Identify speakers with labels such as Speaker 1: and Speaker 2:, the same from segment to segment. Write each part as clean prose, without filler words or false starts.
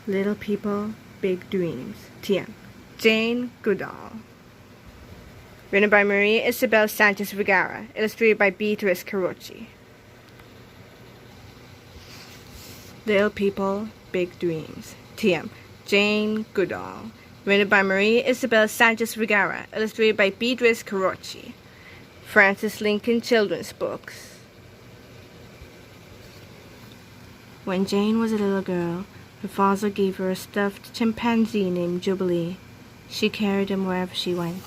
Speaker 1: Little People, Big Dreams. TM. Jane Goodall. Written by Maria Isabel Sanchez Vergara. Illustrated by Beatrice Carocci. Little People, Big Dreams. TM. Jane Goodall. Written by Maria Isabel Sanchez Vergara. Illustrated by Beatrice Carocci. Francis Lincoln Children's Books. When Jane was a little girl, her father gave her a stuffed chimpanzee named Jubilee. She carried him wherever she went.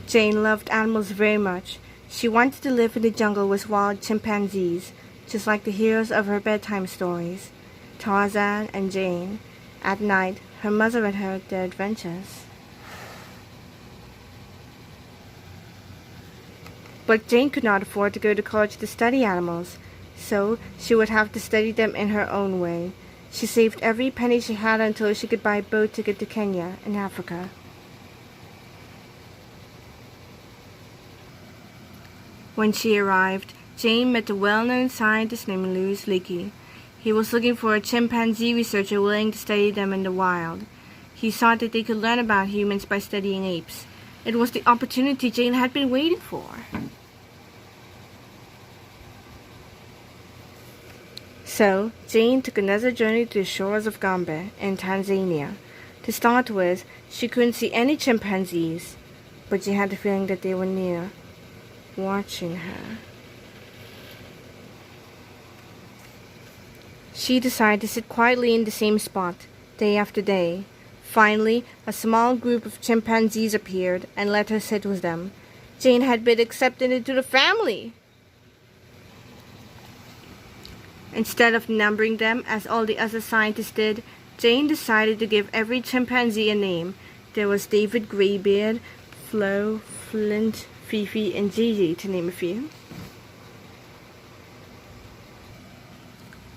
Speaker 1: Jane loved animals very much. She wanted to live in the jungle with wild chimpanzees, just like the heroes of her bedtime stories, Tarzan and Jane. At night, her mother read her their adventures. But Jane could not afford to go to college to study animals, so she would have to study them in her own way. She saved every penny she had until she could buy a boat ticket to Kenya in Africa. When she arrived, Jane met a well-known scientist named Louis Leakey. He was looking for a chimpanzee researcher willing to study them in the wild. He thought that they could learn about humans by studying apes. It was the opportunity Jane had been waiting for. So, Jane took another journey to the shores of Gombe in Tanzania. To start with, she couldn't see any chimpanzees, but she had the feeling that they were near, watching her. She decided to sit quietly in the same spot, day after day. Finally, a small group of chimpanzees appeared and let her sit with them. Jane had been accepted into the family. Instead of numbering them as all the other scientists did, Jane decided to give every chimpanzee a name. There was David Greybeard, Flo, Flint, Fifi, and Gigi, to name a few.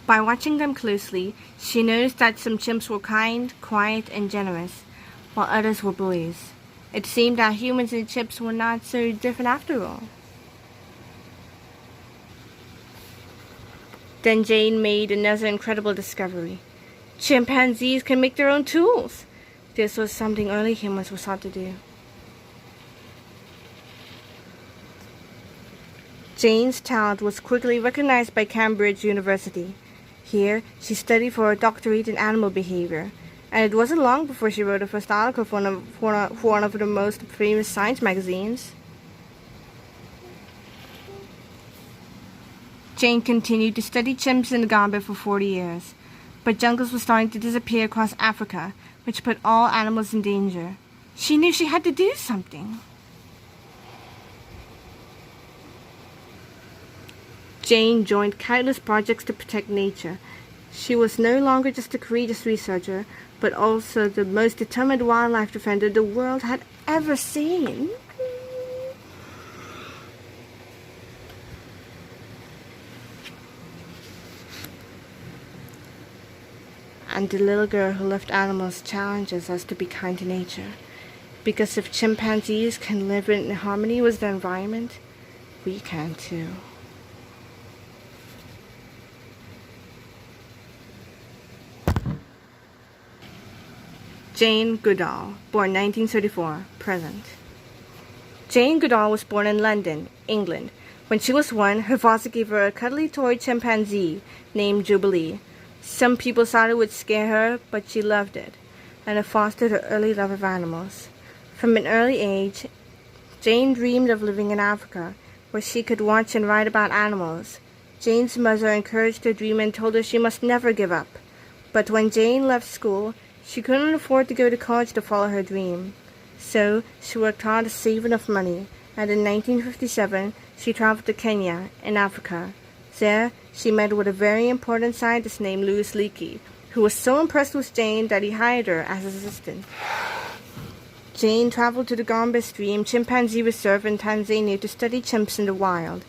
Speaker 1: By watching them closely, she noticed that some chimps were kind, quiet, and generous, while others were bullies. It seemed that humans and chimps were not so different after all. Then Jane made another incredible discovery. Chimpanzees can make their own tools. This was something early humans were thought to do. Jane's talent was quickly recognized by Cambridge University. Here, she studied for a doctorate in animal behavior, and it wasn't long before she wrote her first article for one of the most famous science magazines. Jane continued to study chimps in the Gombe for 40 years, but jungles were starting to disappear across Africa, which put all animals in danger. She knew she had to do something. Jane joined countless projects to protect nature. She was no longer just a courageous researcher, but also the most determined wildlife defender the world had ever seen. And the little girl who loved animals challenges us to be kind to nature. Because if chimpanzees can live in harmony with their environment, we can too. Jane Goodall, born 1934, present. Jane Goodall was born in London, England. When she was 1, her father gave her a cuddly toy chimpanzee named Jubilee. Some people thought it would scare her, but she loved it, and it fostered her early love of animals. From an early age, Jane dreamed of living in Africa, where she could watch and write about animals. Jane's mother encouraged her dream and told her she must never give up. But when Jane left school, she couldn't afford to go to college to follow her dream. So she worked hard to save enough money, and in 1957 she traveled to Kenya, in Africa. There, she met with a very important scientist named Louis Leakey, who was so impressed with Jane that he hired her as his assistant. Jane traveled to the Gombe Stream Chimpanzee Reserve in Tanzania to study chimps in the wild.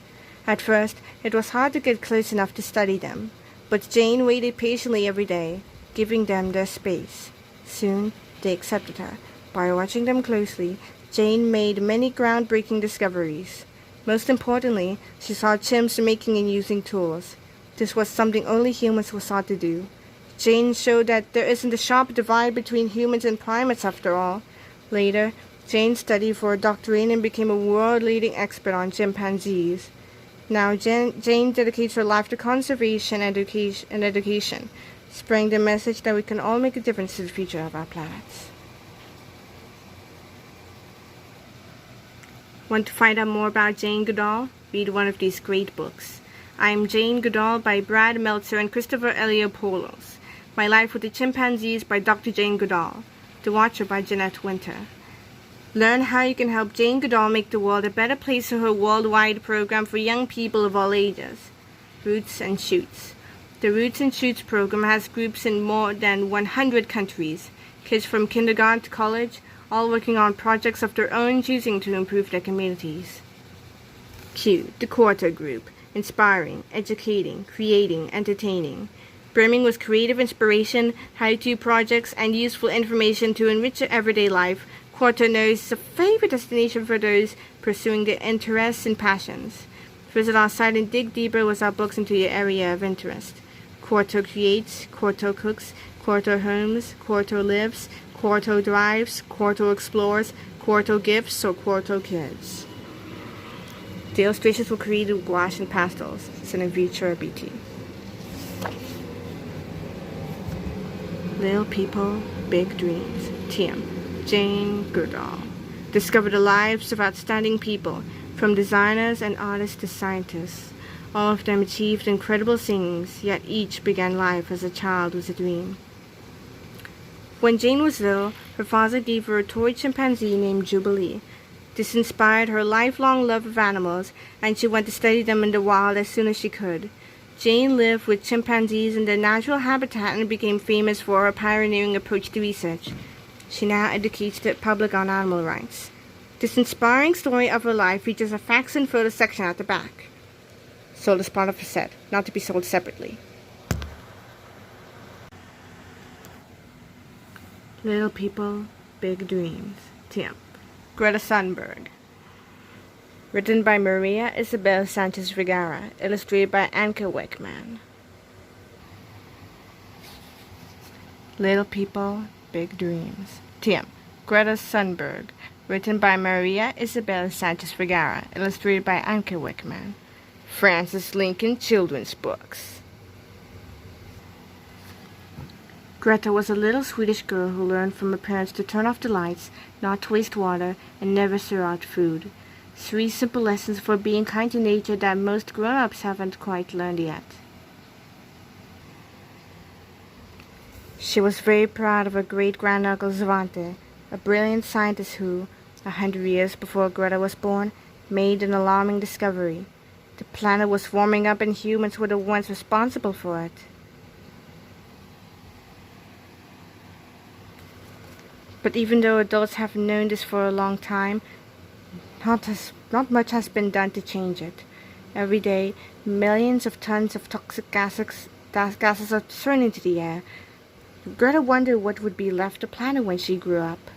Speaker 1: At first, it was hard to get close enough to study them, but Jane waited patiently every day, giving them their space. Soon, they accepted her. By watching them closely, Jane made many groundbreaking discoveries. Most importantly, she saw chimps making and using tools. This was something only humans were sought to do. Jane showed that there isn't a sharp divide between humans and primates after all. Later, Jane studied for a doctorate and became a world-leading expert on chimpanzees. Now, Jane dedicates her life to conservation and education, spreading the message that we can all make a difference to the future of our planet. Want to find out more about Jane Goodall? Read one of these great books. I Am Jane Goodall by Brad Meltzer and Christopher Eliopoulos. My Life with the Chimpanzees by Dr. Jane Goodall. The Watcher by Jeanette Winter. Learn how you can help Jane Goodall make the world a better place through her worldwide program for young people of all ages. Roots and Shoots. The Roots and Shoots program has groups in more than 100 countries. Kids from kindergarten to college, all working on projects of their own choosing to improve their communities. Q. The Quarter Group. Inspiring, educating, creating, entertaining. Brimming with creative inspiration, how-to projects, and useful information to enrich your everyday life, Quarter Knows is a favorite destination for those pursuing their interests and passions. Visit our site and dig deeper with our books into your area of interest. Quarto Creates, Quarto Cooks, Quarto Homes, Quarto Lives, Quarto Drives, Quarto Explores, Quarto Gifts, or Quarto Kids. The illustrations were created with gouache and pastels. It's an Avitra BT. Little People, Big Dreams. TM. Jane Goodall. Discover the lives of outstanding people, from designers and artists to scientists. All of them achieved incredible things, yet each began life as a child with a dream. When Jane was little, her father gave her a toy chimpanzee named Jubilee. This inspired her lifelong love of animals, and she went to study them in the wild as soon as she could. Jane lived with chimpanzees in their natural habitat and became famous for her pioneering approach to research. She now educates the public on animal rights. This inspiring story of her life features a facts and photos section at the back. Sold as part of a set, not to be sold separately. Little People, Big Dreams. TM. Greta Thunberg. Written by Maria Isabel Sanchez Vergara. Illustrated by Anke Wickman. Little People, Big Dreams. TM. Greta Thunberg. Written by Maria Isabel Sanchez Vergara. Illustrated by Anke Wickman. Francis Lincoln Children's Books. Greta was a little Swedish girl who learned from her parents to turn off the lights, not to waste water, and never throw out food. 3 simple lessons for being kind to nature that most grown-ups haven't quite learned yet. She was very proud of her great-granduncle Svante, a brilliant scientist who, 100 years before Greta was born, made an alarming discovery. The planet was warming up and humans were the ones responsible for it. But even though adults have known this for a long time, not much has been done to change it. Every day, millions of tons of toxic gases are thrown into the air. Greta wondered what would be left of the planet when she grew up.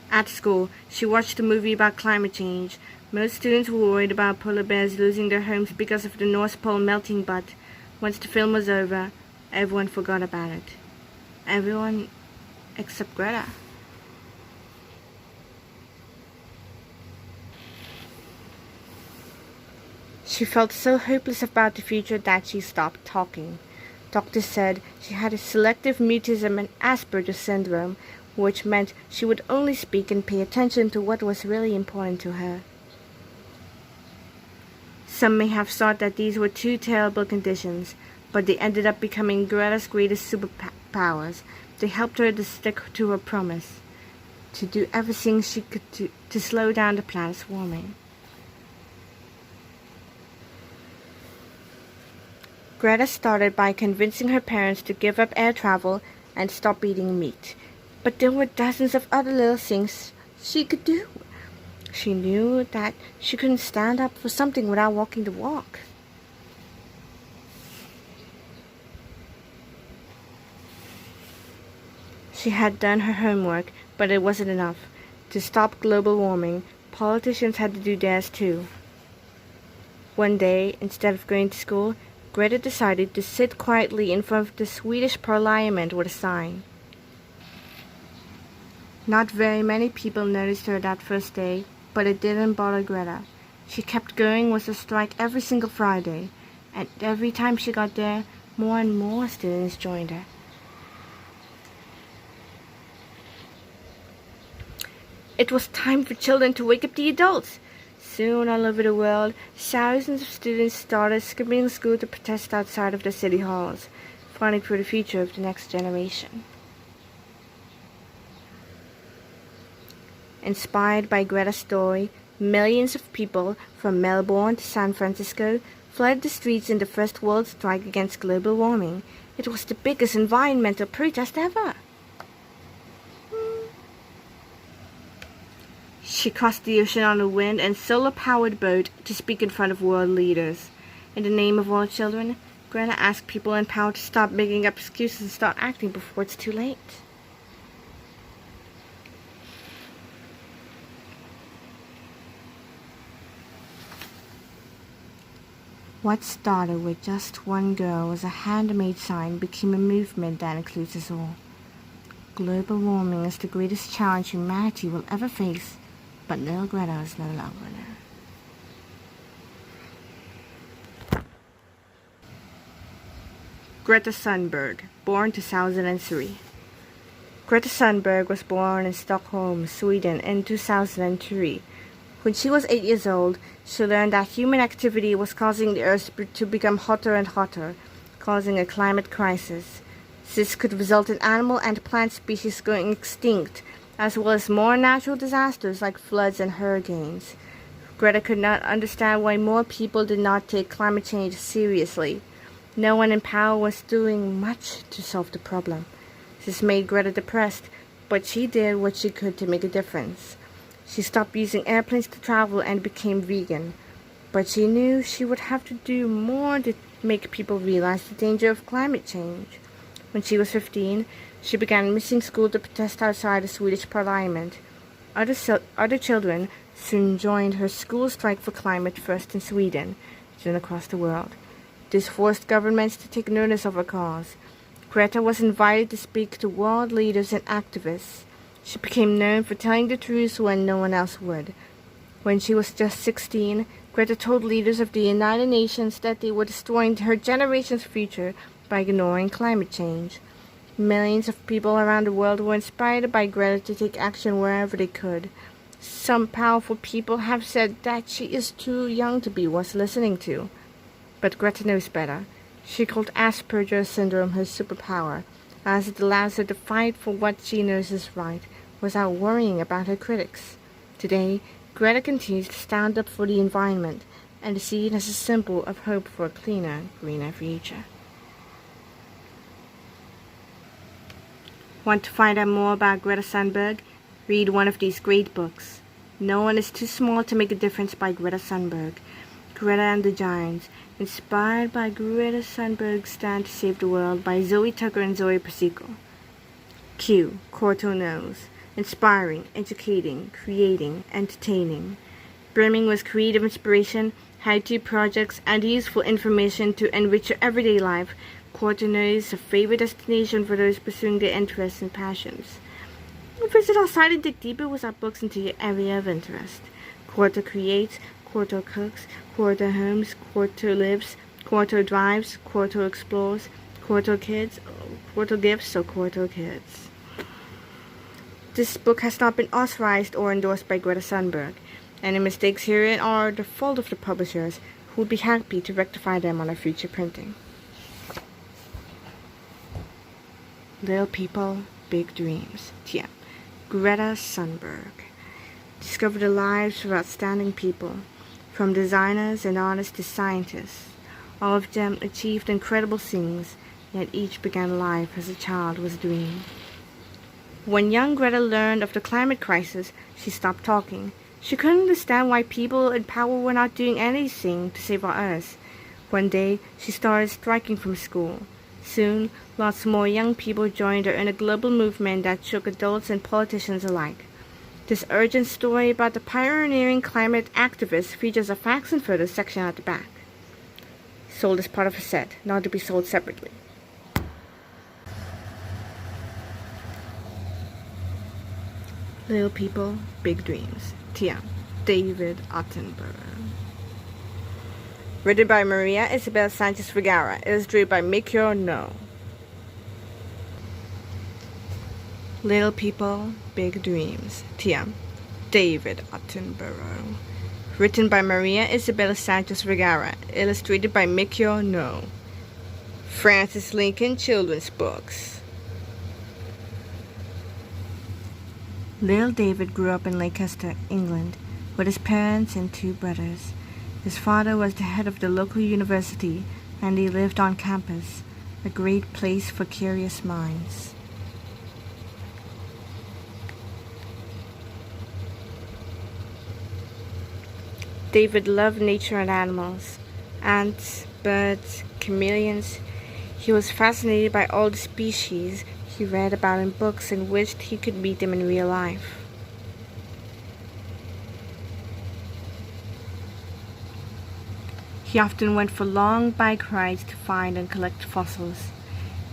Speaker 1: At school, she watched a movie about climate change. Most students were worried about polar bears losing their homes because of the North Pole melting, but once the film was over, everyone forgot about it. Everyone except Greta. She felt so hopeless about the future that she stopped talking. Doctors said she had a selective mutism and Asperger's syndrome, which meant she would only speak and pay attention to what was really important to her. Some may have thought that these were 2 terrible conditions, but they ended up becoming Greta's greatest superpowers. They helped her to stick to her promise, to do everything she could to slow down the planet's warming. Greta started by convincing her parents to give up air travel and stop eating meat. But there were dozens of other little things she could do. She knew that she couldn't stand up for something without walking the walk. She had done her homework, but it wasn't enough. To stop global warming, Politicians had to do theirs too. One day, instead of going to school, Greta decided to sit quietly in front of the Swedish Parliament with a sign. Not very many people noticed her that first day, but it didn't bother Greta. She kept going with her strike every single Friday, and every time she got there, more and more students joined her. It was time for children to wake up the adults. Soon, all over the world, thousands of students started skipping school to protest outside of the city halls, fighting for the future of the next generation. Inspired by Greta's story, millions of people from Melbourne to San Francisco flooded the streets in the first world strike against global warming. It was the biggest environmental protest ever. She crossed the ocean on a wind and solar-powered boat to speak in front of world leaders. In the name of all children, Greta asked people in power to stop making up excuses and start acting before it's too late. What started with just one girl as a handmade sign became a movement that includes us all. Global warming is the greatest challenge humanity will ever face, but little Greta is no longer there. Greta Thunberg, born 2003. Greta Thunberg was born in Stockholm, Sweden in 2003. When she was 8 years old, she learned that human activity was causing the Earth to become hotter and hotter, causing a climate crisis. This could result in animal and plant species going extinct, as well as more natural disasters like floods and hurricanes. Greta could not understand why more people did not take climate change seriously. No one in power was doing much to solve the problem. This made Greta depressed, but she did what she could to make a difference. She stopped using airplanes to travel and became vegan, but she knew she would have to do more to make people realize the danger of climate change. When she was 15, she began missing school to protest outside the Swedish Parliament. Other children soon joined her school strike for climate, first in Sweden, then across the world. This forced governments to take notice of her cause. Greta was invited to speak to world leaders and activists. She became known for telling the truth when no one else would. When she was just 16, Greta told leaders of the United Nations that they were destroying her generation's future by ignoring climate change. Millions of people around the world were inspired by Greta to take action wherever they could. Some powerful people have said that she is too young to be worth listening to. But Greta knows better. She called Asperger's syndrome her superpower, as it allows her to fight for what she knows is right, without worrying about her critics. Today, Greta continues to stand up for the environment and to see it as a symbol of hope for a cleaner, greener future. Want to find out more about Greta Thunberg? Read one of these great books. No One is Too Small to Make a Difference by Greta Thunberg. Greta and the Giants, inspired by Greta Thunberg's Stand to Save the World by Zoe Tucker and Zoe Pasico. Q. Corto Knows. Inspiring, educating, creating, entertaining. Brimming with creative inspiration, how-to projects, and useful information to enrich your everyday life, Corto Knows is a favorite destination for those pursuing their interests and passions. Visit our site and dig deeper with our books into your area of interest. Corto creates, Corto cooks, Corto homes, Corto lives, Corto drives, Corto explores, Corto kids, Corto gifts, or Corto kids. This book has not been authorized or endorsed by Greta Thunberg. Any mistakes herein are the fault of the publishers, who would be happy to rectify them on a future printing. Little People, Big Dreams. Yeah. Greta Thunberg. Discover the lives of outstanding people, from designers and artists to scientists. All of them achieved incredible things, yet each began life as a child with a dream. When young Greta learned of the climate crisis, she stopped talking. She couldn't understand why people in power were not doing anything to save our Earth. One day, she started striking from school. Soon, lots more young people joined her in a global movement that shook adults and politicians alike. This urgent story about the pioneering climate activist features a facts and photos section at the back. Sold as part of a set, not to be sold separately. Little People, Big Dreams. Tia, David Attenborough. Written by Maria Isabel Sanchez Vergara. Illustrated by Mikyo No. Little People, Big Dreams. Tia, David Attenborough. Written by Maria Isabel Sanchez Vergara. Illustrated by Mikyo No. Francis Lincoln Children's Books. Little David grew up in Leicester, England, with his parents and two brothers. His father was the head of the local university, and he lived on campus, a great place for curious minds. David loved nature and animals, ants, birds, chameleons. He was fascinated by all the species he read about in books and wished he could meet them in real life. He often went for long bike rides to find and collect fossils.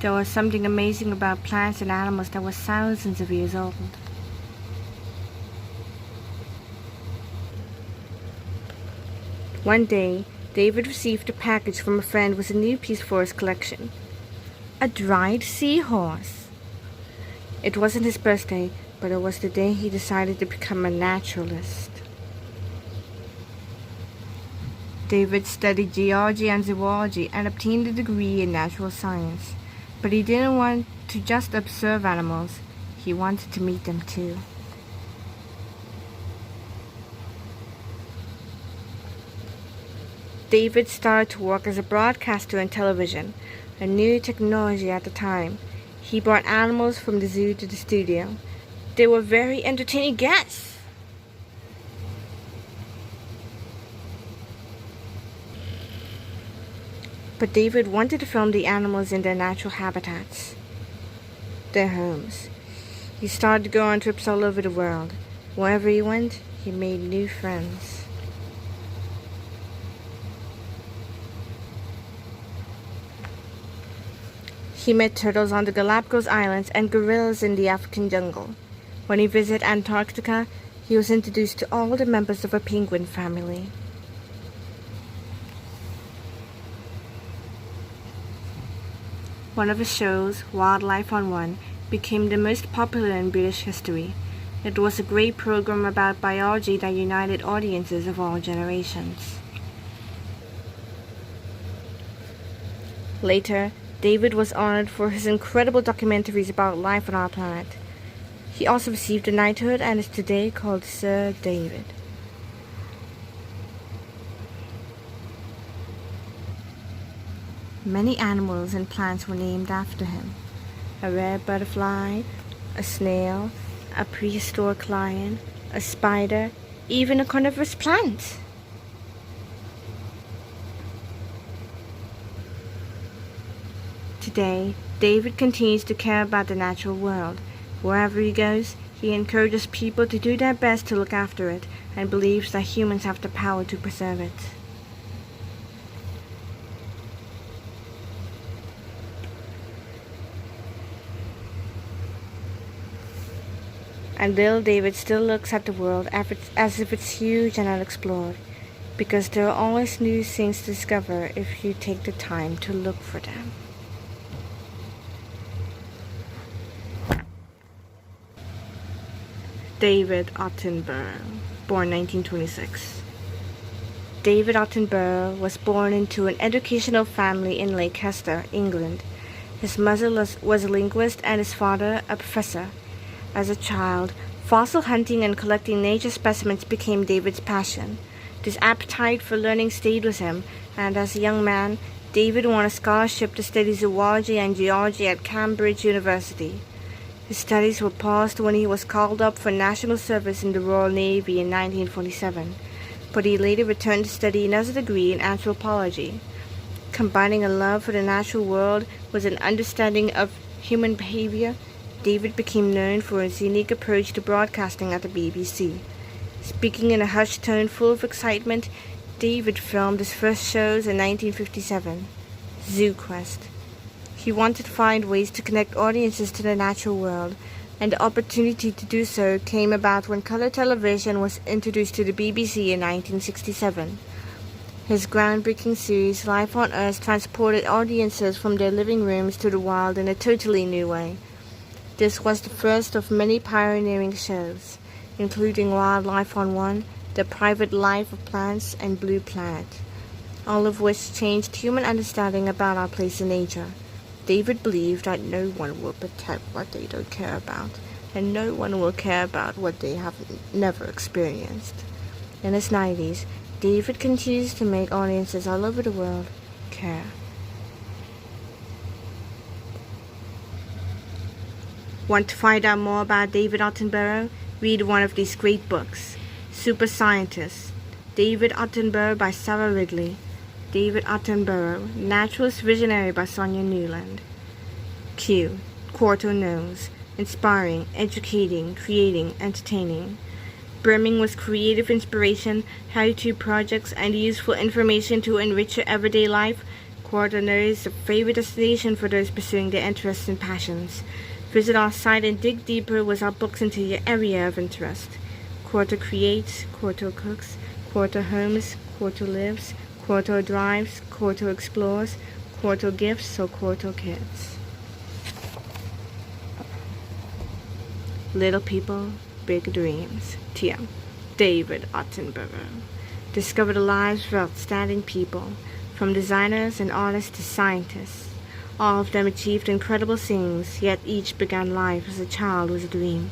Speaker 1: There was something amazing about plants and animals that were thousands of years old. One day, David received a package from a friend with a new piece for his collection. A dried seahorse. It wasn't his birthday, but it was the day he decided to become a naturalist. David studied geology and zoology and obtained a degree in natural science. But he didn't want to just observe animals. He wanted to meet them too. David started to work as a broadcaster on television, a new technology at the time. He brought animals from the zoo to the studio. They were very entertaining guests. But David wanted to film the animals in their natural habitats, their homes. He started to go on trips all over the world. Wherever he went, he made new friends. He met turtles on the Galapagos Islands and gorillas in the African jungle. When he visited Antarctica, he was introduced to all the members of a penguin family. One of his shows, Wildlife on One, became the most popular in British history. It was a great program about biology that united audiences of all generations. Later, David was honored for his incredible documentaries about life on our planet. He also received a knighthood and is today called Sir David. Many animals and plants were named after him. A rare butterfly, a snail, a prehistoric lion, a spider, even a carnivorous plant. Today, David continues to care about the natural world. Wherever he goes, he encourages people to do their best to look after it and believes that humans have the power to preserve it. And little David still looks at the world as if it's huge and unexplored, because there are always new things to discover if you take the time to look for them. David Attenborough, born 1926. David Attenborough was born into an educational family in Leicester, England. His mother was a linguist and his father a professor. As a child, fossil hunting and collecting nature specimens became David's passion. This appetite for learning stayed with him, and as a young man, David won a scholarship to study zoology and geology at Cambridge University. His studies were paused when he was called up for national service in the Royal Navy in 1947, but he later returned to study another degree in anthropology. Combining a love for the natural world with an understanding of human behavior, David became known for his unique approach to broadcasting at the BBC. Speaking in a hushed tone full of excitement, David filmed his first shows in 1957, Zoo Quest. He wanted to find ways to connect audiences to the natural world, and the opportunity to do so came about when color television was introduced to the BBC in 1967. His groundbreaking series, Life on Earth, transported audiences from their living rooms to the wild in a totally new way. This was the first of many pioneering shows, including Wildlife on One, The Private Life of Plants, and Blue Planet, all of which changed human understanding about our place in nature. David believed that no one will protect what they don't care about, and no one will care about what they have never experienced. In his 90s, David continues to make audiences all over the world care. Want to find out more about David Attenborough? Read one of these great books. Super Scientist, David Attenborough by Sarah Ridley. David Attenborough, Naturalist Visionary by Sonia Newland. Q, Quarto Knows, Inspiring, Educating, Creating, Entertaining. Brimming with creative inspiration, how-to projects, and useful information to enrich your everyday life, Quarto Knows is a favorite destination for those pursuing their interests and passions. Visit our site and dig deeper with our books into your area of interest. Quarto creates, Quarto cooks, Quarto homes, Quarto lives, Quarto drives, Quarto explores, Quarto gifts, or Quarto kids. Little people, big dreams. TM. David Attenborough. Discover the lives of outstanding people, from designers and artists to scientists. All of them achieved incredible things, yet each began life as a child with a dream.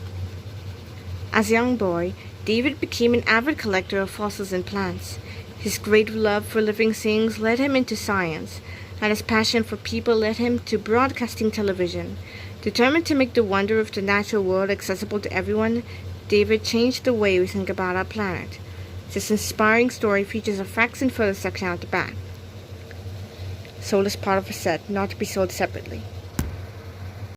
Speaker 1: As a young boy, David became an avid collector of fossils and plants. His great love for living things led him into science, and his passion for people led him to broadcasting television. Determined to make the wonder of the natural world accessible to everyone, David changed the way we think about our planet. This inspiring story features a facts and photos section at the back. Sold as part of a set, not to be sold separately.